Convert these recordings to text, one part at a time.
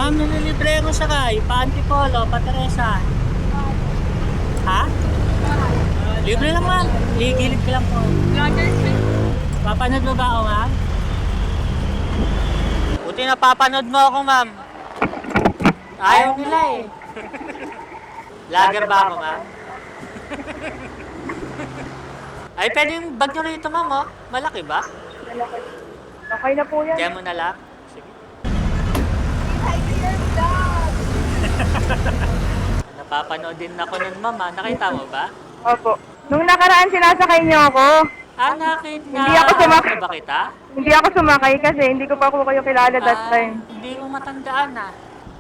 ma'am, nililibre ko sakay. Pa-Antipolo, pa-Teresa. Ha? Libre lang ma'am. Ligilid ka lang po. Papanood mo ba ako ma'am? Buti na papanood mo ako ma'am. Ayaw nila eh. Lager ba ako ma'am? Ay, pwede yung bag nyo rito ma'am oh. Malaki ba? Okay na po yan. Kaya mo na lang. Sige. Napapanood din ako nun ma'am ah. Nakita mo ba? Opo. Nung nakaraan sinasakay niyo ako. Ah, nakita. Hindi ako sumakay. Ba kita? Hindi ako sumakay kasi hindi ko pa ako kayo kilala that time. Hindi ko matandaan ah.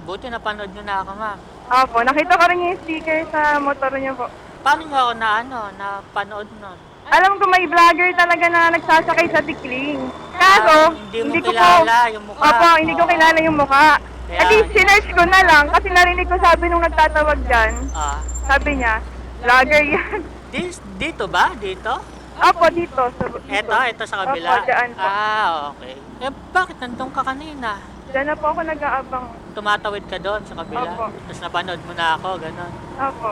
Buti napanood nyo na ako ma'am. Opo, nakita ko rin yung sticker sa motor niyo po. Paano nyo ako napanood nun? Alam ko may vlogger talaga na nagsasakay sa Tikling. Kaso, Hindi mo ko kilala yung mukha. Opo, hindi ko kilala yung mukha. Kaya- At least sinearch ko na lang kasi narinig ko sabi nung nagtatawag dyan. Ah, Sabi niya, vlogger yan. dito ba? Dito? Opo, dito. Ito sa kabila? Opo, dyan po. Ah, okay. Eh, bakit nandun ka kanina? Diyan na po ako nag-aabang. Tumatawid ka doon sa kabila? Opo. Tapos napanood mo na ako, gano'n. Opo.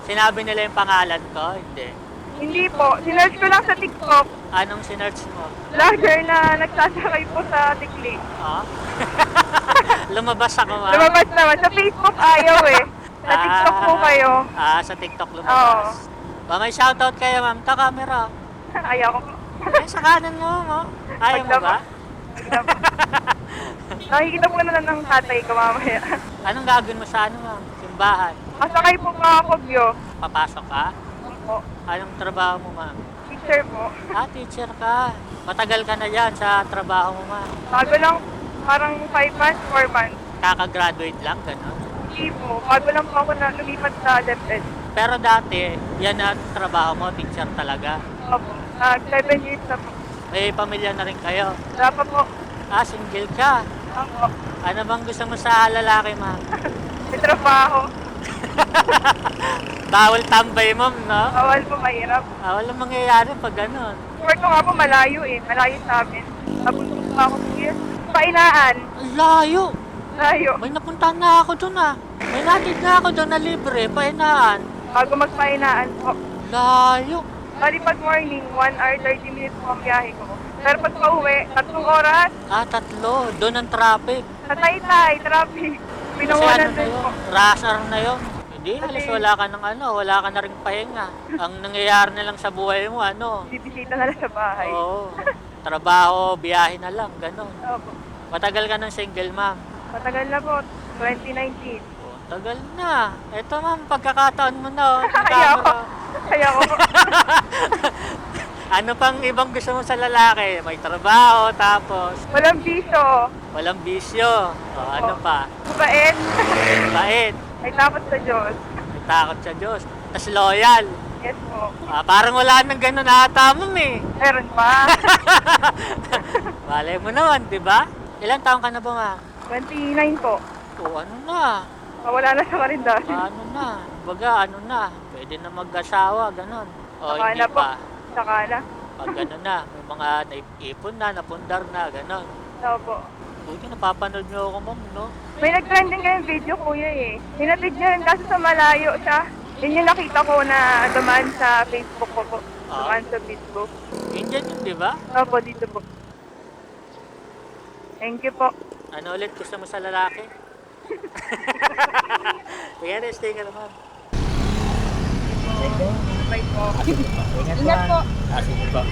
Sinabi nila yung pangalan ko? Hindi. Hindi po. Sinearch ko lang sa TikTok. Anong sinearch mo? Vlogger na nagsasakay po sa Tikling. Ah? Lumabas ako, ma'am. Lumabas naman. Sa Facebook ayaw eh. Sa TikTok po kayo. Ah, sa TikTok lumabas. Ba, may shoutout kayo, ma'am. Ka-camera. Ayaw ko po. Ay, sa kanan mo, mo. Ayaw mo ba? Nakikita po na lang ng tatay ko mamaya. Anong gagawin mo sa ma'am? Simbahan? Kasakay po pa ako, Byo. Papasok ka? Opo. Anong trabaho mo, ma'am? Teacher po. Ah, teacher ka. Matagal ka na yan sa trabaho mo, ma'am. Bago lang, parang 5 months, 4 months. Kaka-graduate lang, gano'n. Hindi po. Bago lang po ako na lumipat sa DepEd. Pero dati, yan ang trabaho mo, teacher talaga. Opo. 7 years na po. May pamilya na rin kayo. Wala pa po. Ah, single ka. Opo. Ano bang gusto mo sa lalaki, ma'am? May trabaho. Bawal tambay, ma'am, no? Bawal po, mahirap. Ah, walang mangyayari pag gano'n. Work ko nga po malayo eh. Malayo sa amin. Nabuntok pa ako years. Painaan. Ang layo. Layo. May napuntahan na ako dun ah. May natid na ako dun na libre, pahinaan. Bago magpainaan po. Layo. Bali pag morning, 1 hour 30 minutes po ang biyahe ko. Pero pag pauwi, 3 oras. Ah, 3. Doon ang traffic. Sa Taytay, traffic. Kasi Pinawalan ano na din yun? po. Rush hour na yun. Hindi, Kasi- halos wala ka ng wala ka na rin pahinga. Ang nangyayari na lang sa buhay mo, Bibisita na lang sa bahay. Oo. Trabaho, biyahe na lang, gano'n. Opo. Matagal ka ng single, ma'am. Matagal na po. 2019. Oh, tagal na. Ito, ma'am, pagkakataon mo na. Oh, yung Kaya ako. camera. Kaya ako po. Ano pang ibang gusto mo sa lalaki? May trabaho, tapos Walang biso. walang bisyo. O, ano pa? Mabait. Bait. May takot sa Diyos. May takot sa Diyos. Tapos loyal. Yes po. Ah, parang wala nang ganun ata, ma'am eh. Meron pa. Malay mo naman, di ba? Ilang taon ka na ba, ma'am? 29 po. O, ano na? Wala na sa karindahan. Ano na? Baga, ano na? Pwede na mag-asawa, ganun. O, Saka hindi na po. pa. Saka na. Pag gano'n na, may mga naipon na, napundar na, gano'n. Opo. Buti napapanood niyo ako, ma'am, no? May nag-trending kayong video, kuya eh. Hinatid niya rin kaso sa malayo siya. Yun yung nakita ko na dumaan sa Facebook ko po. Dumaan sa Facebook. Indian yun, di ba? Opo, dito po. Thank you po. Ano ulit gusto mo sa lalaki? Sige, stay ka naman. Bye po. Ingat po.